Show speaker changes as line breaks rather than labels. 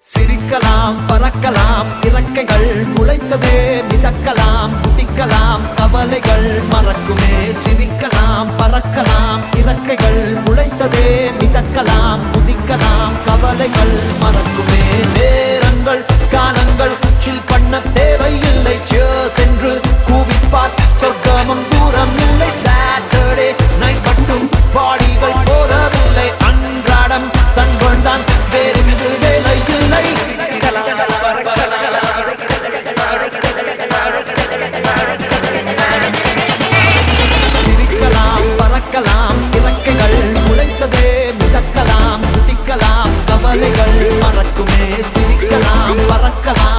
சிரிக்கலாம் பறக்கலாம் இறக்கைகள் முளைத்ததே மிதக்கலாம் குதிக்கலாம் கவலைகள் மறக்குமே சிரிக்கலாம் பறக்கலாம் இறக்கைகள் முளைத்ததே மிதக்கலாம் குதிக்கலாம் கவலைகள் மறக்குமே நேரங்கள் காலங்கள் சில் பண்ண தேவையில்லை சென்று கூவிப்பார் சொர்க்கமும் தூரம் இல்லை சாட்டர்டே நைட் மட்டும் பாடிகள் போதவில்லை அன்றாடம் சன்பன் தான் வேறெங்கு வேலை இல்லை சிரிக்கலாம் பறக்கலாம் இறக்கைகள் முளைத்ததே மிதக்கலாம் குதிக்கலாம் கவலைகள் மறக்குமே சிரிக்கலாம் பறக்கலாம்